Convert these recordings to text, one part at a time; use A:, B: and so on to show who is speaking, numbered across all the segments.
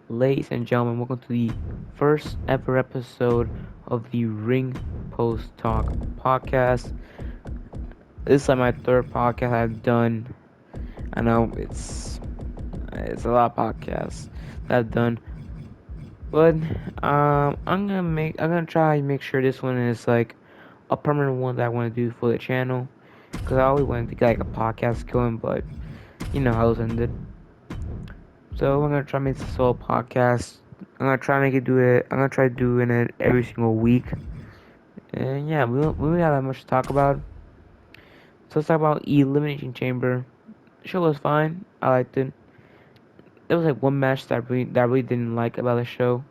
A: Ladies and gentlemen, welcome to the first ever episode of the Ringpost Talk Podcast. This is like my third podcast I've done. I know it's a lot of podcasts that I've done, but I'm gonna try and make sure this one is like a permanent one that I want to do for the channel, because I always wanted to get like a podcast going, but you know how those ended. So I'm gonna try to make this solo podcast. I'm gonna try to make it do it. I'm gonna try doing it every single week. And yeah, we don't have that much to talk about. So let's talk about Elimination Chamber. The show was fine. I liked it. There was like one match that I really didn't like about the show,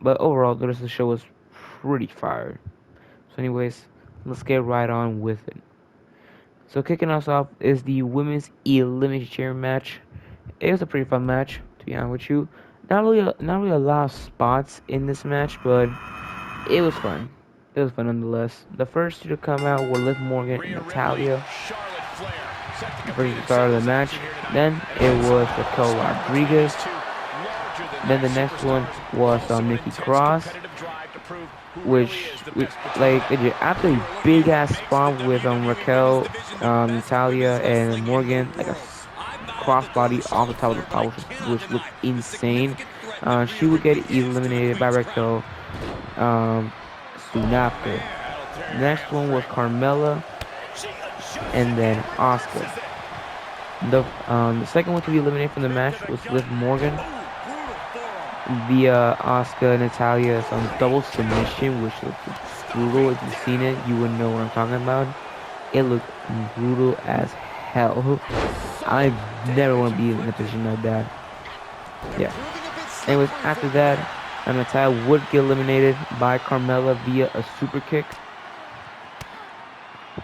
A: but overall the rest of the show was pretty fire. So anyways, let's get right on with it. So kicking us off is the women's Elimination Chamber match. It was a pretty fun match, to be honest with you. Not really a lot of spots in this match, but it was fun. It was fun nonetheless. The first two to come out were Liv Morgan and Natalia. First start of the match. Then it was Raquel Rodriguez. Then the next one was Nikki Cross, which like after a big ass spot with Raquel, Natalia, and Morgan, like a crossbody off the top of the pile, which looked insane. She would get eliminated by Raquel soon after. The next one was Carmella, and then Asuka. The second one to be eliminated from the match was Liv Morgan via Asuka and Natalia's double submission, which looked brutal. If you've seen it, you would know what I'm talking about. It looked brutal as hell. I never want to be in a position like that. Yeah. Anyways, after that, Natalia would get eliminated by Carmella via a super kick.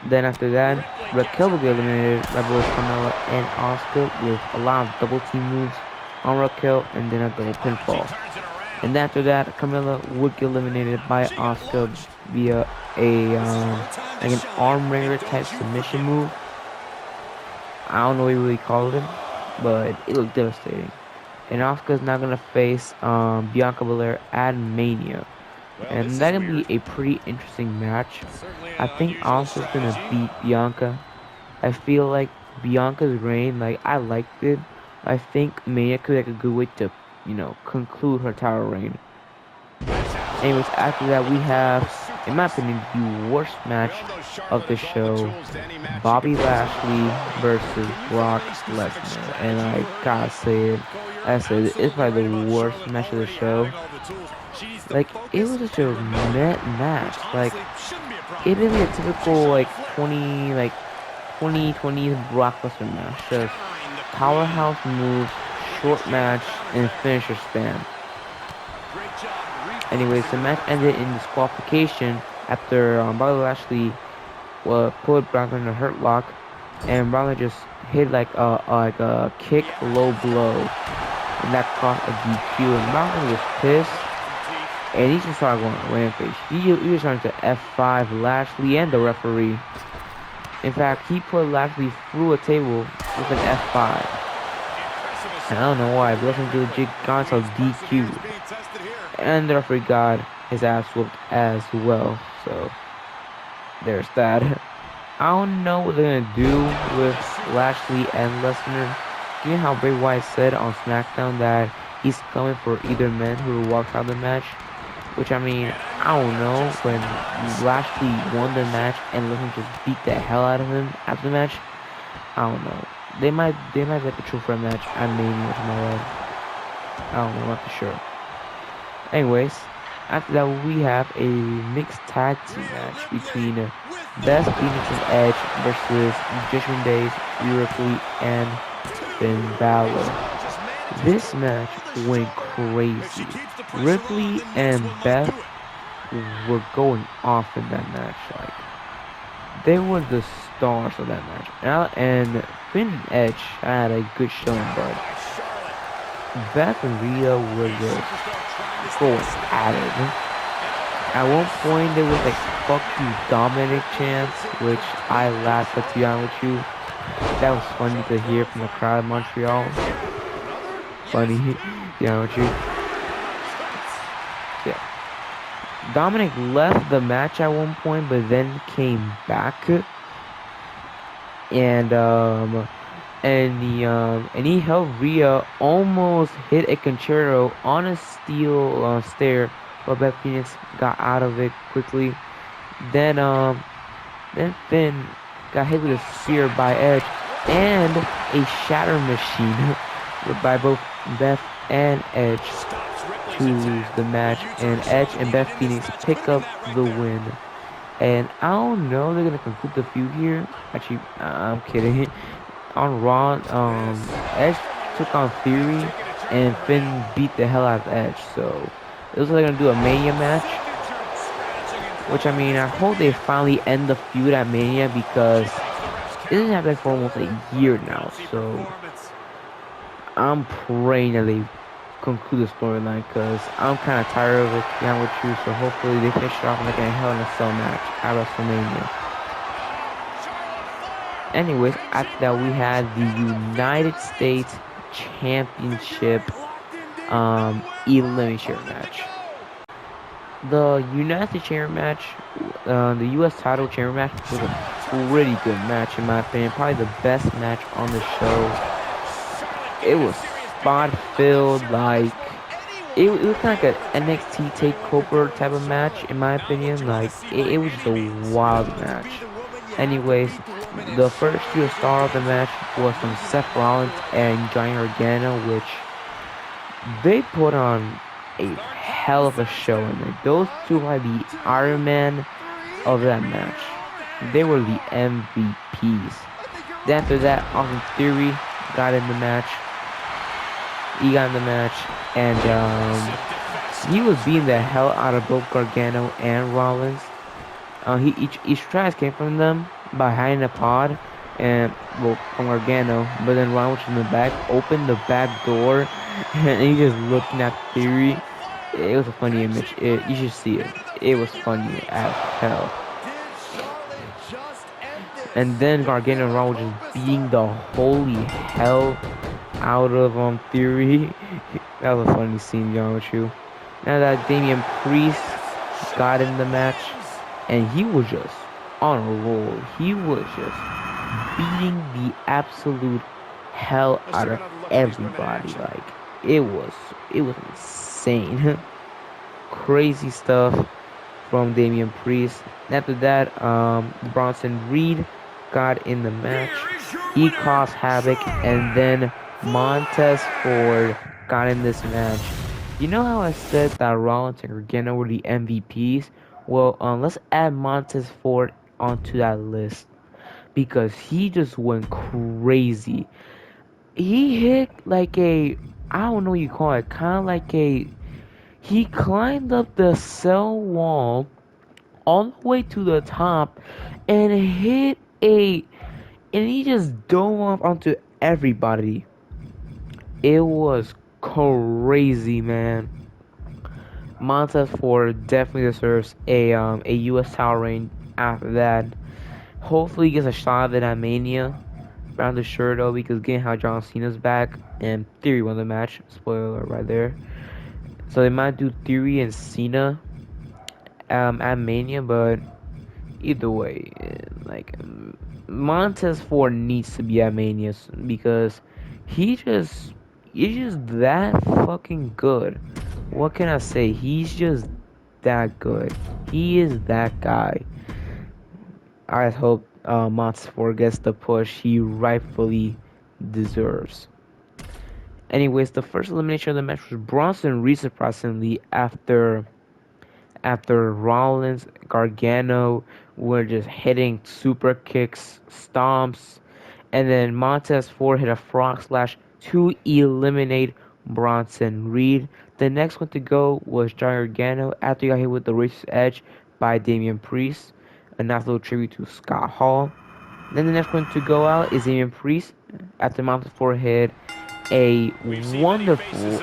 A: Then after that, Raquel would get eliminated by both Carmella and Asuka with a lot of double team moves on Raquel and then a double pinfall. And after that, Carmella would get eliminated by Asuka via a like an arm wringer type submission move. I don't know what you really called it, but it looked devastating. And Asuka's now gonna face Bianca Belair at Mania. And that can be a pretty interesting match. I think Asuka's gonna beat Bianca. I feel like Bianca's reign, like I liked it. I think Mania could be like a good way to, conclude her title reign. Anyways, after that we have, in my opinion, the worst match of the show: Bobby Lashley versus Brock Lesnar. And I gotta say it, it's probably the worst match of the show. Like, it was such a net match. Like, it didn't be a typical 2020s Brock Lesnar match. Just powerhouse moves, short match, and finisher spam. Anyways, the match ended in disqualification after Bobby Lashley put Brock in a hurt lock, and Brock just hit like a kick low blow, and that caused a DQ. And Brock was pissed, and he just started going on rampage. He was trying to F5 Lashley and the referee. In fact, he put Lashley through a table with an F5. And I don't know why, but Lashley legit got himself DQ. And the referee got his ass whooped as well. So, there's that. I don't know what they're gonna do with Lashley and Lesnar. You know how Bray Wyatt said on SmackDown that he's coming for either man who walks out of the match? Which, I mean, I don't know. When Lashley won the match and Lesnar just beat the hell out of him after the match, I don't know. They might make a true threat match at Mania tomorrow. I don't know, I'm not for sure. Anyways, after that we have a mixed tag team match between Beth Phoenix and Edge versus Judgment Days, Ripley, and Finn Balor. This match went crazy. Ripley and Beth were going off in that match. Like, they were the stars of that match. And Finn and Edge had a good showing, but Beth and Rhea were just going at it. At one point, there was like "fuck you, Dominic" chants, which I laughed at, to be honest with you. That was funny to hear from the crowd in Montreal. funny. Yeah, with you. Yeah. Dominic left the match at one point, but then came back, and he helped Rhea almost hit a concerto on a steel stair, but Beth Phoenix got out of it quickly. Then then Finn got hit with a spear by Edge and a shatter machine by both Beth and Edge to lose the match, and Edge and Beth Phoenix pick up the win. And I don't know, they're gonna conclude the feud here. Actually, I'm kidding. On Raw, Edge took on Theory, and Finn beat the hell out of Edge. So it looks like they're gonna do a Mania match. Which, I mean, I hope they finally end the feud at Mania, because it doesn't happen for almost a year now. So I'm praying that they conclude the storyline, because I'm kind of tired of it, to be honest with you. So hopefully they finish it off like a Hell in a Cell match at WrestleMania. Anyways, after that we had the United States Championship Elimination match. The United States Championship match, the U.S. title Championship match, was a pretty good match in my opinion. Probably the best match on the show. It was spot filled, like it was kind of like an NXT takeover type of match in my opinion. Like it was just a wild match. Anyways, the first two star of the match was from Seth Rollins and Johnny Gargano, which they put on a hell of a show in there. Those two are the Iron Man of that match. They were the MVPs. Then after that, Austin Theory got in the match. He got in the match, and he was beating the hell out of both Gargano and Rollins. Each tries came from them behind the pod, and well, from Gargano, but then Rollins was in the back, opened the back door, and he just looking at Theory. It was a funny image. You should see it. It was funny as hell. And then Gargano and Rollins was just beating the holy hell out of Theory. That was a funny scene, to be honest with you. Now that Damian Priest got in the match, and he was just on a roll. He was just beating the absolute hell out of everybody. Like it was insane. Crazy stuff from Damian Priest. After that, Bronson Reed got in the match. He caused havoc, and then Montez Ford got in this match. You know how I said that Rollins and Gargano were the MVPs? Well, let's add Montez Ford onto that list, because he just went crazy. He hit like I don't know what you call it, kind of like he climbed up the cell wall all the way to the top and and he just dove off onto everybody. It was crazy, man. Montez Ford definitely deserves a U.S. title reign after that. Hopefully he gets a shot of it at Mania. Around the sure though, because again how John Cena's back and Theory won the match. Spoiler alert right there. So they might do Theory and Cena at Mania, but either way, like Montez Ford needs to be at Mania because he's just that fucking good. What can I say? He's just that good. He is that guy. I hope Montez Ford gets the push he rightfully deserves. Anyways, the first elimination of the match was Bronson Reed, surprisingly, after Rollins, Gargano were just hitting super kicks, stomps, and then Montez Ford hit a frog splash to eliminate Bronson Reed. The next one to go was Johnny Gargano after he got hit with the racist edge by Damian Priest. A nice little tribute to Scott Hall. Then the next one to go out is Damian Priest after Montez Ford hit a wonderful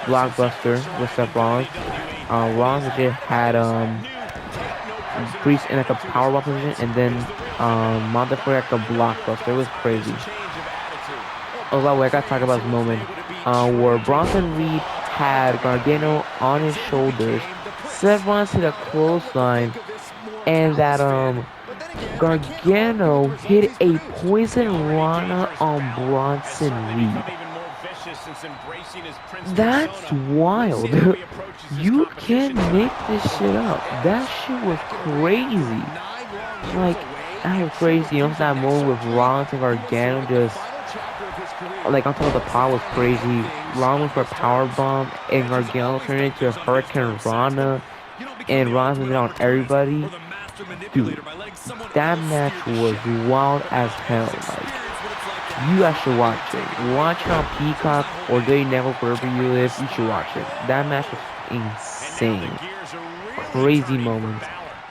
A: blockbuster with Seth Rollins. Rollins legit had Priest in like a powerbomb position, and then Montez Ford like a blockbuster. It was crazy. Oh, by the way, I gotta talk about this moment. where Bronson Reed had Gargano on his shoulders. Seth Rollins hit a clothesline, and that Gargano hit a poison Rana on Bronson Reed. That's wild. You can't make this shit up. That shit was crazy. Like, that was crazy. You know, that moment with Rollins and Gargano just, like, on top of the pot was crazy. Rollins for a power bomb, and Gargano turned into a Hurricane Rana, and Rollins was on everybody. Dude, that match was wild as hell. Like, you guys should watch it. Watch it on Peacock or Day Network, wherever you live. You should watch it. That match was insane. Crazy moments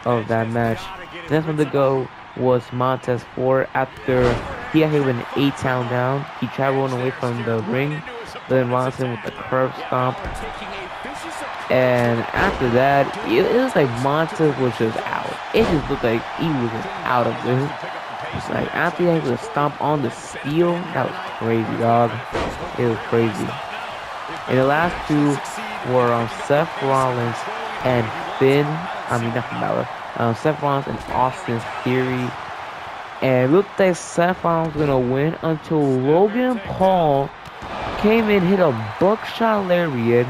A: of that match. The next one to go was Montez Ford. After he got hit with an 8-count down, he tried rolling away from the ring, but then Robinson with the curb stomp. And after that, it was like Montez was just out. It just looked like he was just out of this. It's like after he was stomp on the steel, that was crazy, dog. It was crazy. And the last two were Seth Rollins and not Finn Balor. Seth Rollins and Austin Theory. And it looked like Seth Rollins was gonna win until Logan Paul came in, hit a buckshot lariat.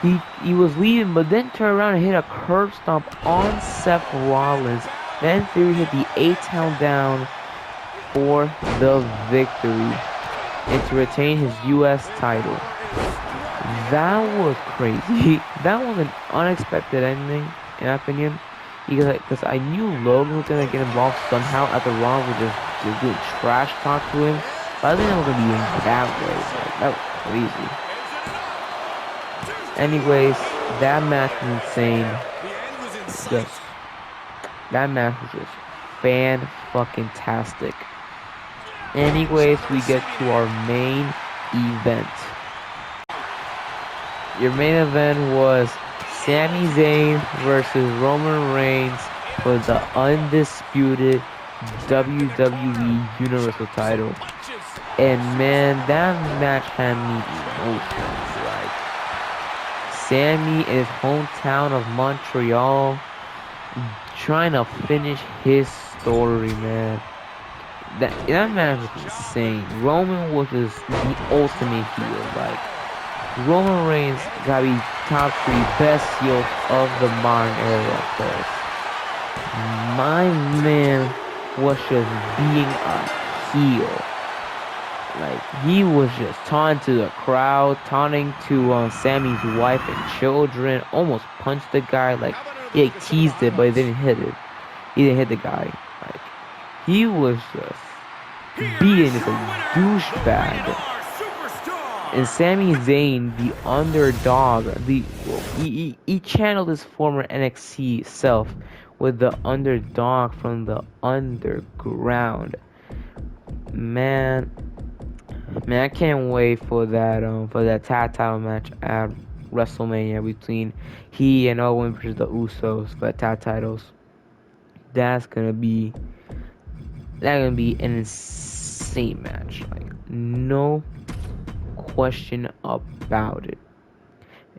A: He was leaving, but then turned around and hit a curb stomp on Seth Rollins. Then Theory hit the 8-count down for the victory and to retain his U.S. title. That was crazy. That was an unexpected ending, in my opinion. Because I knew Logan was gonna get involved somehow after Rollins was just doing trash talk to him. But I didn't think it was gonna be in that way. Like, that was crazy. Anyways, that match was insane. That match was just fan-fucking-tastic. Anyways, we get to our main event. Your main event was Sami Zayn versus Roman Reigns for the undisputed WWE Universal title. And man, that match had me emotional. Like, Sami in his hometown of Montreal, trying to finish his story, man. That match was insane. Roman was just the ultimate heel. Like, Roman Reigns gotta be top 3 best heels of the modern era. Cause my man was just being a heel. Like, he was just taunting to the crowd, taunting to Sami's wife and children, almost punched the guy. Like, he teased it, but he didn't hit it. He didn't hit the guy. Like, he was just beating this douchebag. And Sami Zayn, the underdog, he channeled his former NXT self with the underdog from the underground. Man, I can't wait for that tag title match at WrestleMania between he and Owen versus the Usos for the tag titles. That's gonna be an insane match. Like, no question about it.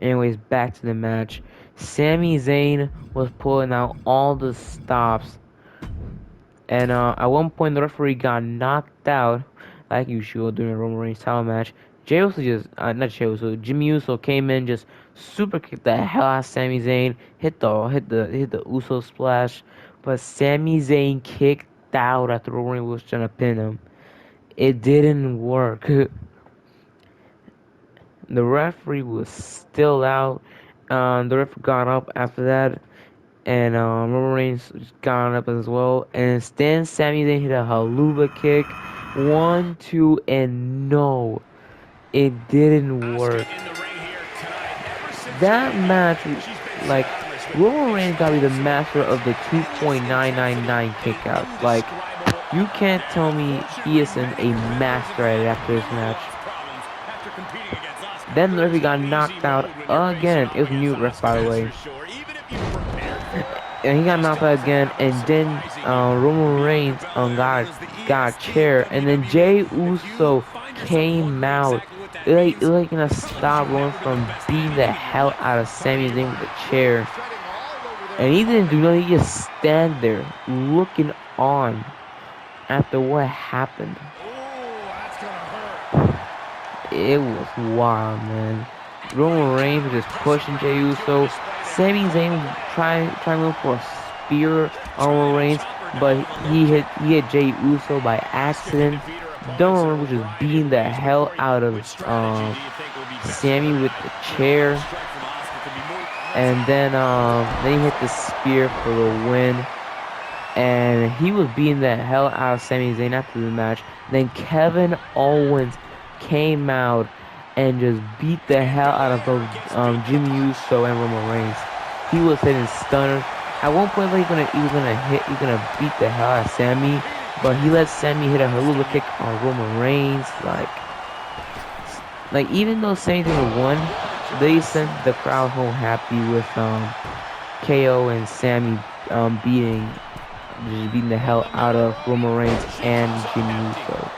A: Anyways, back to the match. Sami Zayn was pulling out all the stops, and at one point the referee got knocked out, like usual during a Roman Reigns title match. Jimmy Uso came in, just super kicked the hell out of Sami Zayn, hit the Uso splash, but Sami Zayn kicked out after Roman Reigns was trying to pin him. It didn't work. The referee was still out. The referee got up after that, and Roman Reigns got up as well. And then Sami Zayn hit a haluva kick. 1, 2, and no, it didn't work. That match, like, Roman Reigns gotta be the master of the 2.999 kickouts. Like, you can't tell me he isn't a master at it after this match. Then the referee got knocked out again. It was a new ref, by the way. And he got knocked out again. And then Roman Reigns got a chair. And then Jey Uso came out It's like gonna stop Roman from beating the hell out of Sami Zayn with a chair. And he didn't do nothing, he just stand there looking on after what happened. It was wild, man. Roman Reigns was just pushing Jey Uso. Sami Zayn trying to look for a spear on Roman Reigns, but he hit Jey Uso by accident. Roman was just beating the hell out of Sami with the chair, and then he hit the spear for the win. And he was beating the hell out of Sami Zayn after the match. Then Kevin Owens came out and just beat the hell out of both Jimmy Uso and Roman Reigns. He was hitting stunners. At one point, he was gonna beat the hell out of Sami, but he let Sami hit a hula kick on Roman Reigns. Like even though Sami didn't won, they sent the crowd home happy with KO and Sami beating the hell out of Roman Reigns and Jimmy Uso.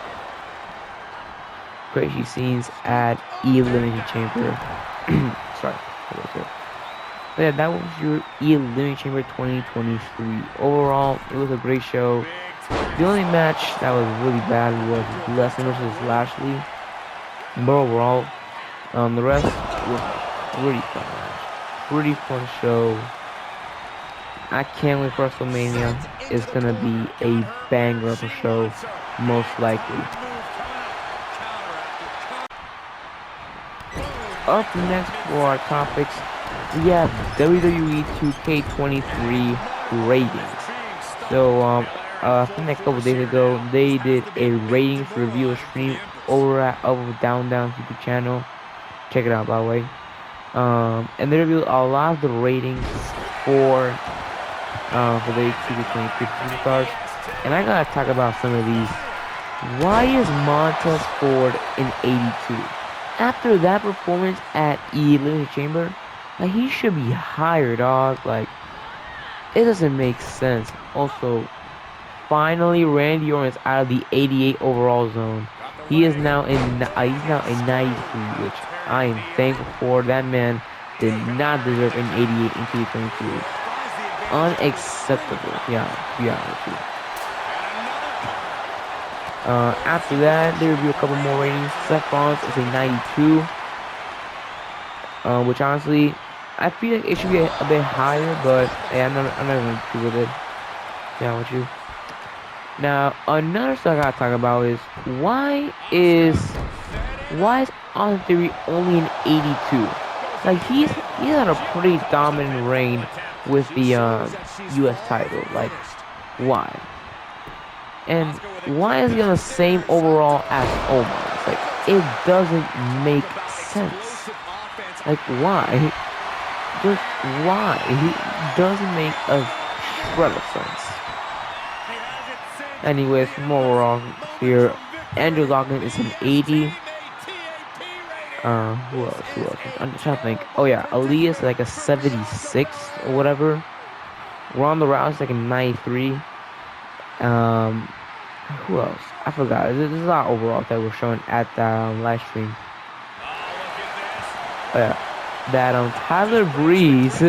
A: Crazy scenes at Elimination Chamber. Sorry. Yeah, that was your Elimination Chamber 2023. Overall, it was a great show. The only match that was really bad was Lesnar versus Lashley. But overall, the rest was pretty fun match. Pretty fun show. I can't wait for WrestleMania. It's gonna be a banger of a show, most likely. Up next for our topics, we have WWE 2K23 ratings. So, I think a couple days ago, they did a ratings review stream over at Down YouTube channel. Check it out, by the way. And they reviewed a lot of the ratings for the 2K23 superstars. And I gotta talk about some of these. Why is Montez Ford in 82? After that performance at Elimination Chamber, like, he should be higher, dog. Like, it doesn't make sense. Also, finally, Randy Orton is out of the 88 overall zone. He is now in 93, which I am thankful for. That man did not deserve an 88 in 2022. Unacceptable. Yeah, to be honest with you. After that, they review a couple more ratings. Seth Rollins is a 92, which honestly, I feel like it should be a bit higher, but yeah, I'm not going to do with it. Yeah, with you. Now, another stuff I gotta talk about is why is Austin Theory only an 82? Like, he's had a pretty dominant reign with the U.S. title. Like, why? And why is he on the same overall as Omos? Like, it doesn't make sense. Like, why? Just why? It doesn't make a shred of sense. Anyways, more overall here, Andrew Dawkins is an 80. Who else? I'm just trying to think. Oh yeah, Elias is like a 76 or whatever. Ronda Rousey like a 93. Who else? I forgot. There's a lot overall that we're showing at the live stream. Oh yeah, that Tyler Breeze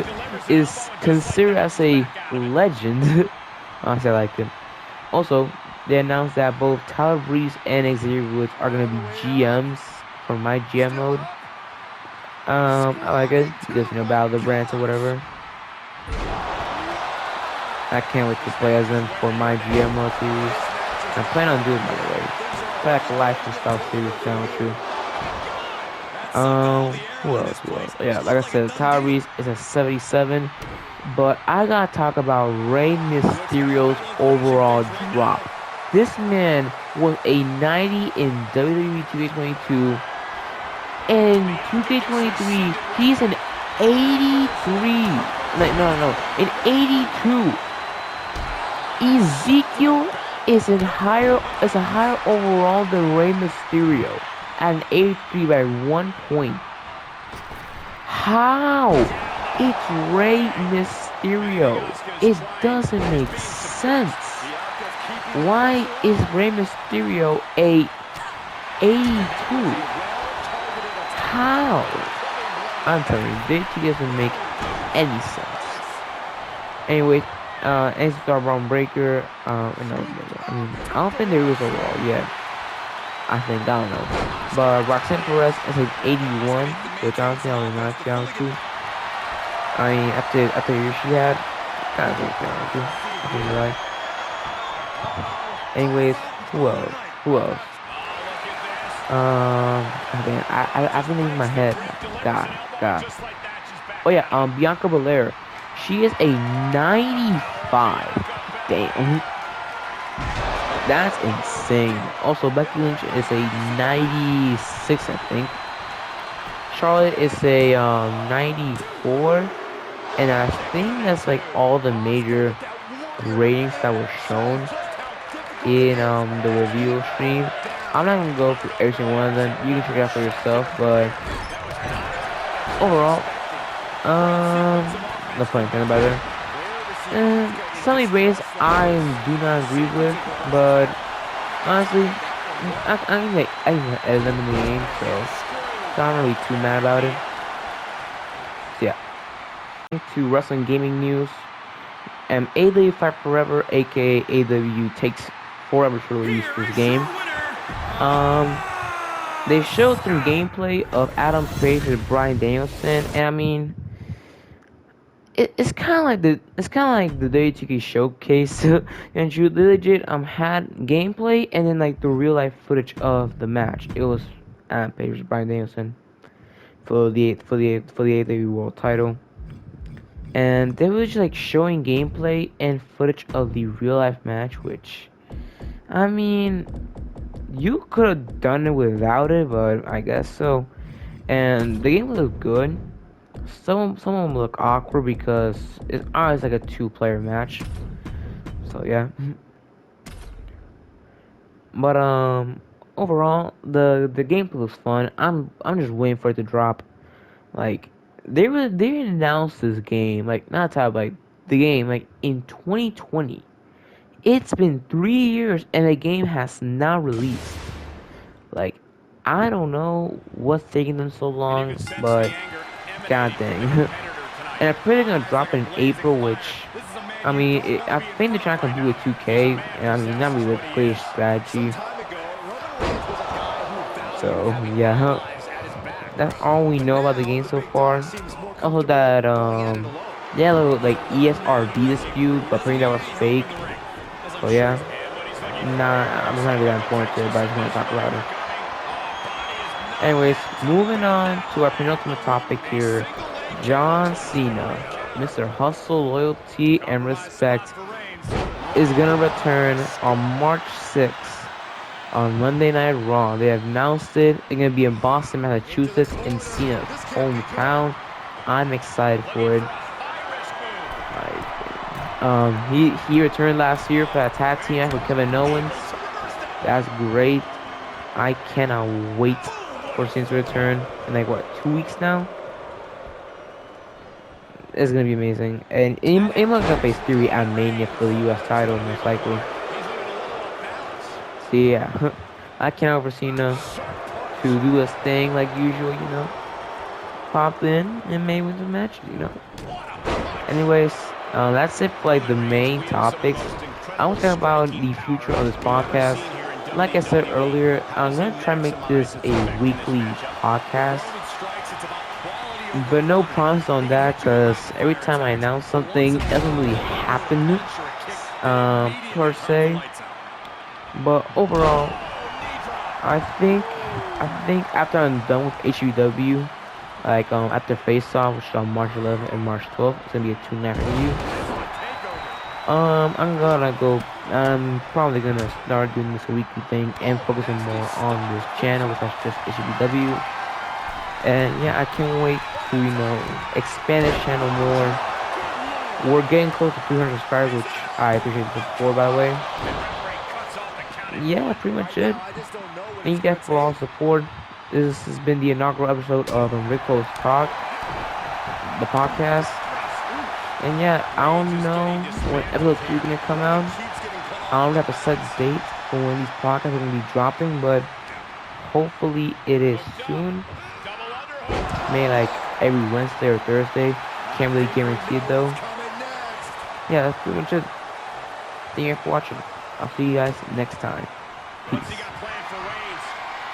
A: is considered as a legend. Honestly, I like him. Also, they announced that both Tyler Breeze and Xavier Woods are going to be GMs for my GM mode. I like it because, you know, Battle of the Brands or whatever. I can't wait to play as them for my GM mode series. I plan on doing it, by the way. Play like a life and stuff series, down with you. Who else? Yeah, like I said, Tyler Breeze is a 77. But I gotta talk about Rey Mysterio's overall drop. This man was a 90 in WWE 2K22. And 2K23, he's an 83. No, an 82. Ezekiel is a higher overall than Rey Mysterio at an 83 by 1 point. How? It's Rey Mysterio. It doesn't make sense. Why is Rey Mysterio a 82? How? I'm telling you, DT doesn't make any sense. Anyway, NXT Star Braun Breaker. No, I mean, I don't think there is overall yet. I don't know. But Roxanne Perez is like 81, which honestly I was not down to. I mean, after the year she had, kind of down to. I think you're right. Anyways, who else? Who else? Man, I've been in my head. God. Oh yeah, Bianca Belair. She is a 95. Damn. That's insane. Also, Becky Lynch is a 96, I think. Charlotte is a 94. And I think that's like all the major ratings that were shown in the review stream. I'm not gonna go through every single one of them. You can check it out for yourself, but overall, no point anything about it. Some of the ratings I do not agree with, but honestly, I can eliminate the game, so I'm not really too mad about it. So yeah. To wrestling gaming news, AEW Fight Forever, aka AEW, takes forever to release this game. They showed some gameplay of Adam Page and Bryan Danielson, and I mean, it's kind of like the WTK showcase. And you legit had gameplay and then like the real life footage of the match. It was Adam Page versus Bryan Danielson for the AEW World Title. And they were just like showing gameplay and footage of the real life match, which, I mean, you could have done it without it, but I guess so. And the game looked good. Some of them look awkward because it's always like a 2-player match. So yeah. But overall, the gameplay looks fun. I'm just waiting for it to drop. Like, they announced this game, like, not type, like the game, like in 2020. It's been 3 years and the game has not released. Like, I don't know what's taking them so long, but god dang. And I'm pretty gonna drop it in April, which, I mean, I think they're trying to compete with 2K, and I mean, not really the clear strategy. So yeah. That's all we know about the game so far. Also that yeah, like ESRB dispute, but apparently that was fake. So yeah, I'm not really that important to it, but I just want to talk about it. Anyways, moving on to our penultimate topic here. John Cena, Mr. Hustle, Loyalty, and Respect, is gonna return on March 6th. On Monday Night Raw. They have announced it. They're gonna be in Boston, Massachusetts, in Cena's hometown. I'm excited for it. He returned last year for that tag team match with Kevin Owens. That's great. I cannot wait for Cena's return in like 2 weeks now. It's gonna be amazing, and Emma's gonna face Theory at Mania for the U.S. title most likely. So yeah, I can't wait for Cena to do his thing like usual, you know. Pop in and maybe win some matches, you know. Anyways, that's it for like the main topics. I want to talk about the future of this podcast. Like I said earlier, I'm gonna try to make this a weekly podcast, but no promise on that because every time I announce something, it doesn't really happen per se. But overall, I think after I'm done with HUW, like after Face Off, which is on March 11th and March 12th, it's gonna be a 2-night review. I'm probably gonna start doing this weekly thing and focusing more on this channel, which is just HUW. And yeah, I can't wait to, you know, expand this channel more. We're getting close to 300 subscribers, which I appreciate the support, by the way. Yeah, pretty much it. Thank you guys for all support. This has been the inaugural episode of Ringpost Talk, the podcast. And yeah, I don't know when episode 3 is gonna come out. I don't have a set date for when these podcasts are gonna be dropping, but hopefully it is soon. Maybe like every Wednesday or Thursday. Can't really guarantee it though. Yeah, that's pretty much it. Thank you for watching. I'll see you guys next time. Peace.